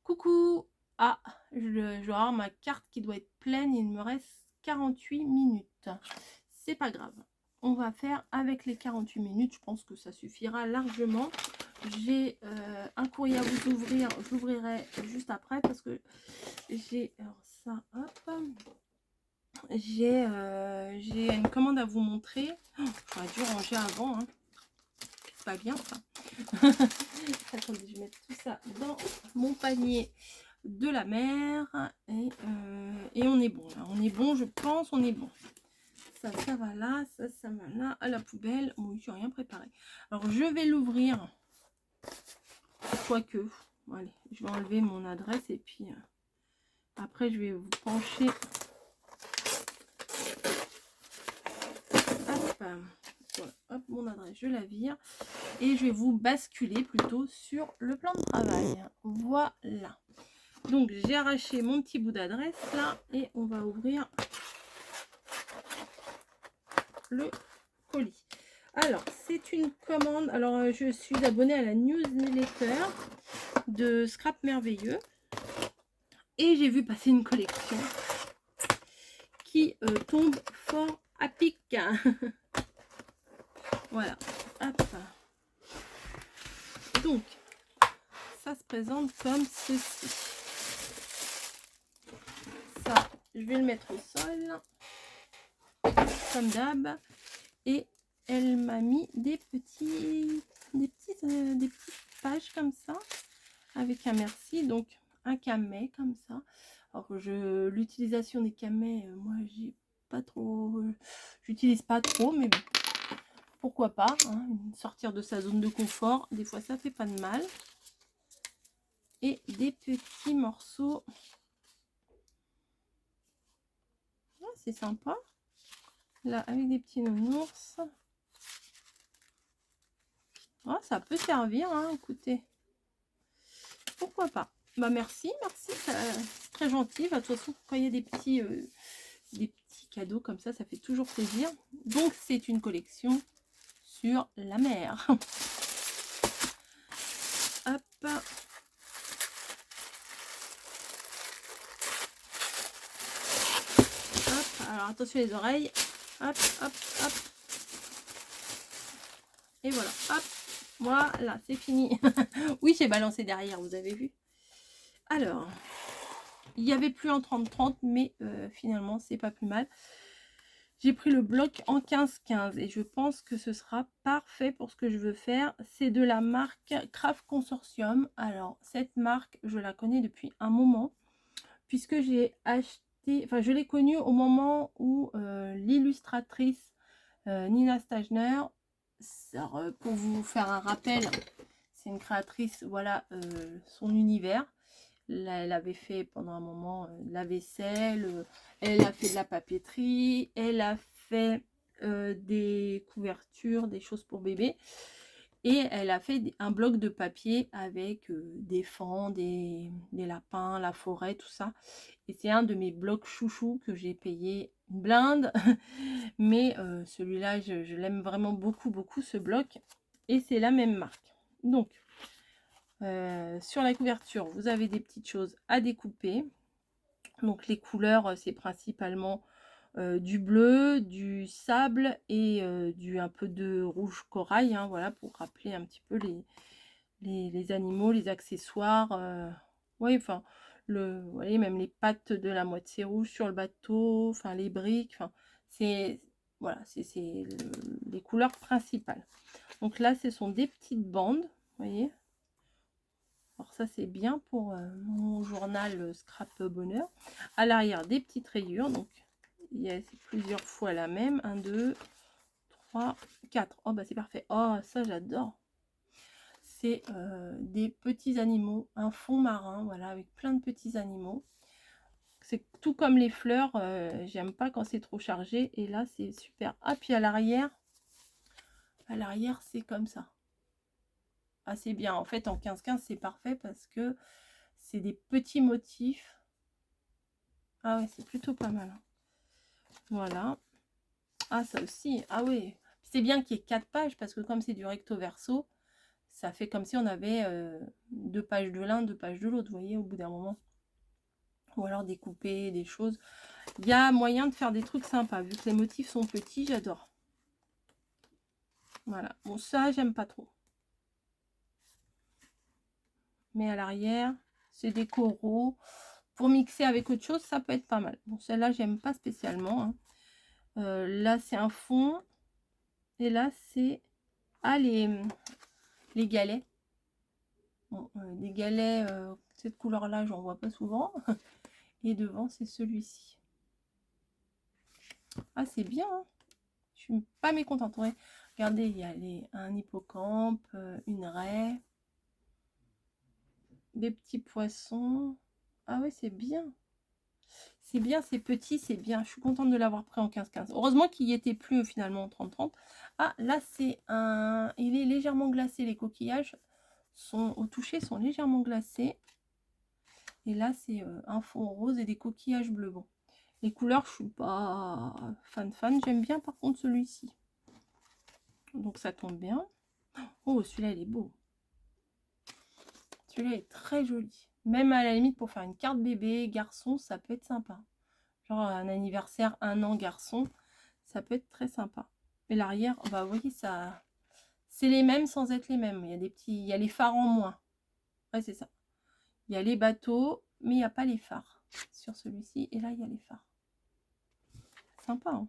Coucou! Ah, je dois avoir ma carte qui doit être pleine. Il me reste 48 minutes. C'est pas grave. On va faire avec les 48 minutes. Je pense que ça suffira largement. J'ai un courrier à vous ouvrir. J'ouvrirai juste après parce que j'ai... Alors ça, hop. J'ai une commande à vous montrer. Oh, j'aurais dû ranger avant. Hein. C'est pas bien ça. Attendez, je vais mettre tout ça dans mon panier de la mer et on est bon là. On est bon, je pense, on est bon. Ça va là, ça va là, à la poubelle. Oui, j'ai rien préparé. Alors je vais l'ouvrir. Quoique, allez, je vais enlever mon adresse et puis après je vais vous pencher. Hop, voilà, hop, mon adresse, je la vire et je vais vous basculer plutôt sur le plan de travail. Voilà. Donc j'ai arraché mon petit bout d'adresse là et on va ouvrir le colis. Alors c'est une commande. Alors je suis abonnée à la newsletter de Scrap Merveilleux et j'ai vu passer une collection qui tombe fort à pic. Voilà. Hop. Donc ça se présente comme ceci. Ça, je vais le mettre au sol comme d'hab et elle m'a mis des petites pages comme ça avec un merci, donc un camé comme ça. Alors l'utilisation des camés, moi j'ai pas trop, j'utilise pas trop, mais bon, pourquoi pas, hein, sortir de sa zone de confort, des fois ça fait pas de mal. Et des petits morceaux, ah, c'est sympa là avec des petits nounours. Ah, ça peut servir, hein, écoutez. Pourquoi pas. Bah merci, c'est très gentil. Bah, de toute façon, quand il y a des petits cadeaux comme ça fait toujours plaisir. Donc c'est une collection sur la mer. Hop. Hop. Alors attention les oreilles. Hop, hop, hop. Et voilà. Hop. Voilà, c'est fini. Oui, j'ai balancé derrière, vous avez vu. Alors, il y avait plus en 30-30, mais finalement, c'est pas plus mal. J'ai pris le bloc en 15-15 et je pense que ce sera parfait pour ce que je veux faire. C'est de la marque Craft Consortium. Alors, cette marque, je la connais depuis un moment, puisque j'ai acheté, enfin, je l'ai connue au moment où l'illustratrice Nina Stajner, pour vous faire un rappel, c'est une créatrice, voilà, son univers. Elle avait fait pendant un moment de la vaisselle, elle a fait de la papeterie, elle a fait des couvertures, des choses pour bébé. Et elle a fait un bloc de papier avec des fans, des lapins, la forêt, tout ça. Et c'est un de mes blocs chouchous que j'ai payé une blinde. Mais celui-là, je l'aime vraiment beaucoup, beaucoup ce bloc. Et c'est la même marque. Donc, sur la couverture, vous avez des petites choses à découper. Donc les couleurs, c'est principalement du bleu, du sable et un peu de rouge corail, hein, voilà, pour rappeler un petit peu les animaux, les accessoires. Oui, enfin, vous voyez, même les pattes de la moitié rouge sur le bateau, enfin les briques, enfin, c'est voilà, c'est les couleurs principales. Donc là, ce sont des petites bandes, vous voyez. Alors ça, c'est bien pour mon journal Scrap Bonheur. À l'arrière, des petites rayures. Donc, il y a plusieurs fois la même. 1, 2, 3, 4. Oh, bah c'est parfait. Oh, ça, j'adore. C'est des petits animaux. Un fond marin, voilà, avec plein de petits animaux. C'est tout comme les fleurs. J'aime pas quand c'est trop chargé. Et là, c'est super. Ah, puis à l'arrière, c'est comme ça. Assez bien. En fait, en 15-15, c'est parfait parce que c'est des petits motifs. Ah ouais, c'est plutôt pas mal. Voilà. Ah, ça aussi. Ah oui. C'est bien qu'il y ait 4 pages parce que comme c'est du recto verso, ça fait comme si on avait 2 pages de l'un, 2 pages de l'autre, vous voyez, au bout d'un moment. Ou alors découper des choses. Il y a moyen de faire des trucs sympas. Vu que les motifs sont petits, j'adore. Voilà. Bon, ça, j'aime pas trop. Mais à l'arrière, c'est des coraux. Pour mixer avec autre chose, ça peut être pas mal. Bon, celle-là, j'aime pas spécialement. Hein. Là, c'est un fond. Et là, c'est... Ah, les galets. Bon, des galets, cette couleur-là, j'en vois pas souvent. Et devant, c'est celui-ci. Ah, c'est bien. Hein. Je suis pas mécontente. Ouais. Regardez, il y a un hippocampe, une raie, des petits poissons. Ah ouais, c'est bien. C'est bien, c'est petit, c'est bien. Je suis contente de l'avoir pris en 15-15. Heureusement qu'il n'y était plus finalement en 30-30. Ah, là, c'est un... Il est légèrement glacé. Les coquillages sont au toucher, sont légèrement glacés. Et là, c'est un fond rose et des coquillages bleus. Bon, les couleurs, je suis pas fan. J'aime bien par contre celui-ci. Donc ça tombe bien. Oh, celui-là, il est beau. Celui-là est très joli. Même à la limite, pour faire une carte bébé, garçon, ça peut être sympa. Genre un anniversaire, 1 an garçon, ça peut être très sympa. Et l'arrière, bah, vous voyez, ça... C'est les mêmes sans être les mêmes. Il y a des petits... Il y a les phares en moins. Ouais, c'est ça. Il y a les bateaux, mais il n'y a pas les phares sur celui-ci. Et là, il y a les phares. Sympa, hein.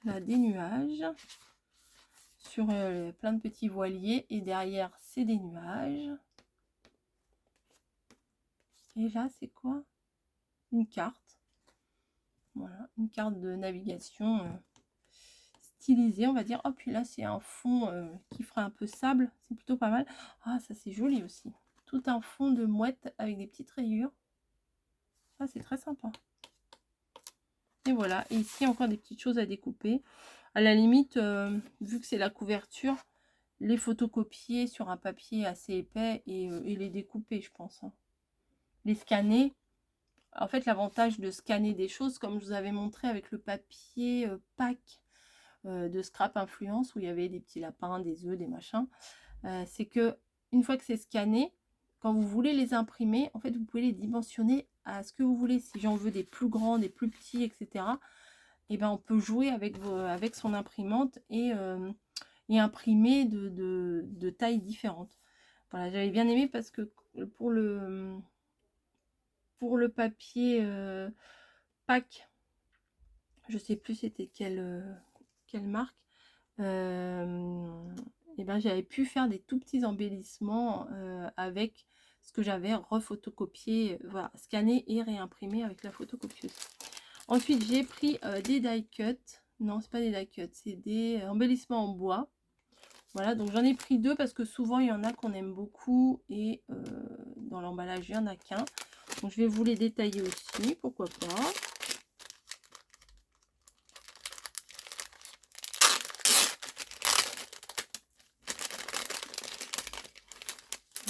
Là, des nuages. Sur plein de petits voiliers. Et derrière, c'est des nuages. Et là, c'est quoi? Une carte. Voilà, une carte de navigation stylisée, on va dire. Oh, puis là, c'est un fond qui fera un peu sable. C'est plutôt pas mal. Ah, ça, c'est joli aussi. Tout un fond de mouette avec des petites rayures. Ça, c'est très sympa. Et voilà. Et ici, encore des petites choses à découper. À la limite, vu que c'est la couverture, les photocopier sur un papier assez épais et les découper, je pense. Hein. Les scanner. En fait, l'avantage de scanner des choses, comme je vous avais montré avec le papier pack de Scrap Influence, où il y avait des petits lapins, des œufs, des machins, c'est que une fois que c'est scanné, quand vous voulez les imprimer, en fait, vous pouvez les dimensionner à ce que vous voulez. Si j'en veux des plus grands, des plus petits, etc., et ben, on peut jouer avec son imprimante et imprimer de tailles différentes. Voilà, j'avais bien aimé parce que pour le papier pack, je sais plus c'était quelle marque, et ben j'avais pu faire des tout petits embellissements avec ce que j'avais refotocopié, voilà, scanné et réimprimé avec la photocopieuse. Ensuite, j'ai pris des die cut. Non, c'est pas des die cut, c'est des embellissements en bois. Voilà, donc j'en ai pris 2 parce que souvent il y en a qu'on aime beaucoup et dans l'emballage il n'y en a qu'un. Donc je vais vous les détailler aussi, pourquoi pas.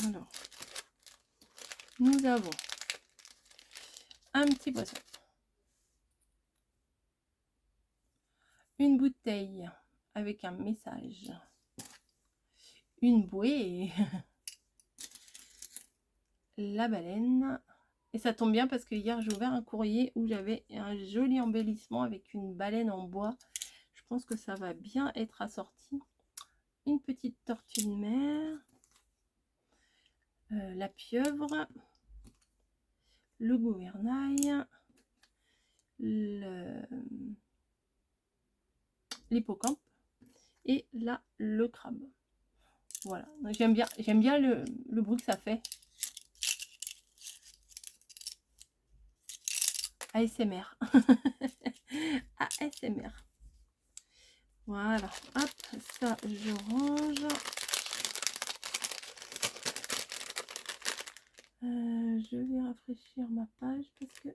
Alors, nous avons un petit poisson, une bouteille avec un message, une bouée, la baleine. Et ça tombe bien parce que hier j'ai ouvert un courrier où j'avais un joli embellissement avec une baleine en bois. Je pense que ça va bien être assorti. Une petite tortue de mer, la pieuvre, le gouvernail, l'hippocampe et là le crabe. Voilà, j'aime bien le bruit que ça fait. ASMR. ASMR. Voilà, hop, ça je range. Je vais rafraîchir ma page parce que...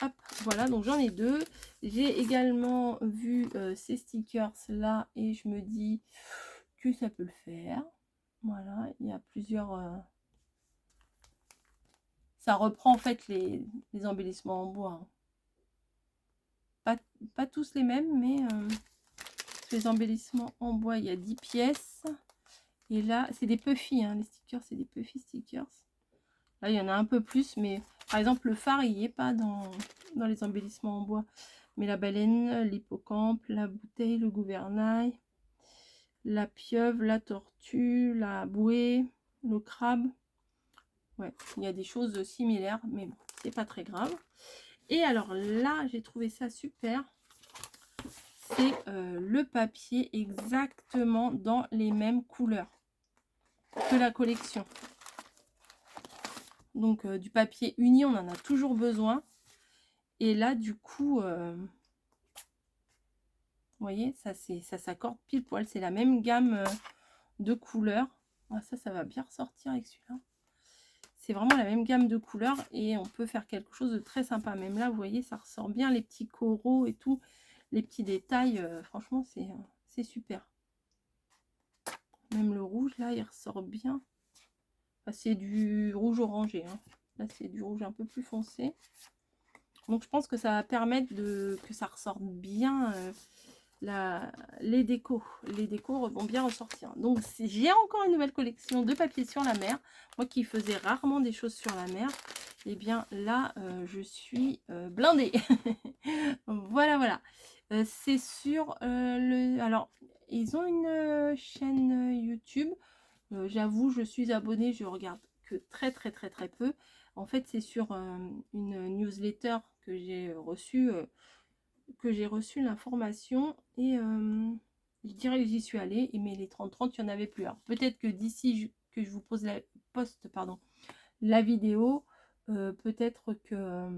Hop, voilà, donc j'en ai 2. J'ai également vu ces stickers là et je me dis que ça peut le faire. Voilà, il y a plusieurs... Ça reprend en fait les embellissements en bois. Hein. Pas tous les mêmes, mais Les embellissements en bois, il y a 10 pièces. Et là, c'est des puffy, hein, les stickers, c'est des puffy stickers. Là, il y en a un peu plus, mais par exemple, le phare, il n'y est pas dans les embellissements en bois. Mais la baleine, l'hippocampe, la bouteille, le gouvernail, la pieuvre, la tortue, la bouée, le crabe. Ouais, il y a des choses similaires, mais bon, c'est pas très grave. Et alors là, j'ai trouvé ça super. C'est le papier exactement dans les mêmes couleurs que la collection. Donc du papier uni, on en a toujours besoin. Et là, du coup, vous voyez, ça s'accorde pile poil. C'est la même gamme de couleurs. Ah, ça va bien ressortir avec celui-là. C'est vraiment la même gamme de couleurs et on peut faire quelque chose de très sympa. Même là, vous voyez, ça ressort bien les petits coraux et tout. Les petits détails, franchement, c'est super. Même le rouge, là, il ressort bien. Enfin, c'est du rouge orangé. Hein. Là, c'est du rouge un peu plus foncé. Donc, je pense que ça va permettre que ça ressorte bien les décos. Les décos vont bien ressortir. Donc, j'ai encore une nouvelle collection de papier sur la mer. Moi qui faisais rarement des choses sur la mer. Et bien là, je suis blindée. Voilà, voilà. C'est sur le... Alors, ils ont une chaîne YouTube. J'avoue, je suis abonnée, je regarde que très peu. En fait, c'est sur une newsletter que j'ai reçue l'information et je dirais que j'y suis allée, mais les 30-30, il n'y en avait plus. Alors peut-être que d'ici que je vous poste la vidéo, peut-être que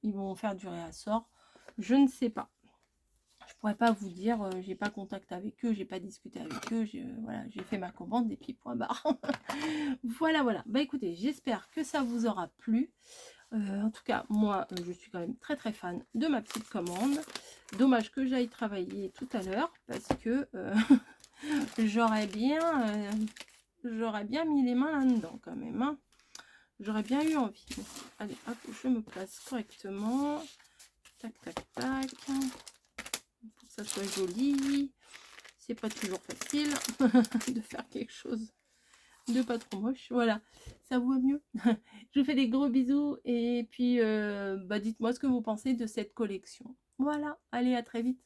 ils vont faire du réassort. Je ne sais pas. Je pourrais pas vous dire, j'ai pas contact avec eux, j'ai pas discuté avec eux, voilà, j'ai fait ma commande et puis point barre. Voilà, voilà. Bah écoutez, j'espère que ça vous aura plu. En tout cas, moi, je suis quand même très fan de ma petite commande. Dommage que j'aille travailler tout à l'heure parce que j'aurais bien mis les mains là-dedans quand même. Hein. J'aurais bien eu envie. Bon, allez, hop, je me place correctement. Tac, tac, tac. Pour que ça soit joli. C'est pas toujours facile de faire quelque chose de pas trop moche. Voilà, ça vous va mieux. Je vous fais des gros bisous et puis dites-moi ce que vous pensez de cette collection. Voilà, allez, à très vite.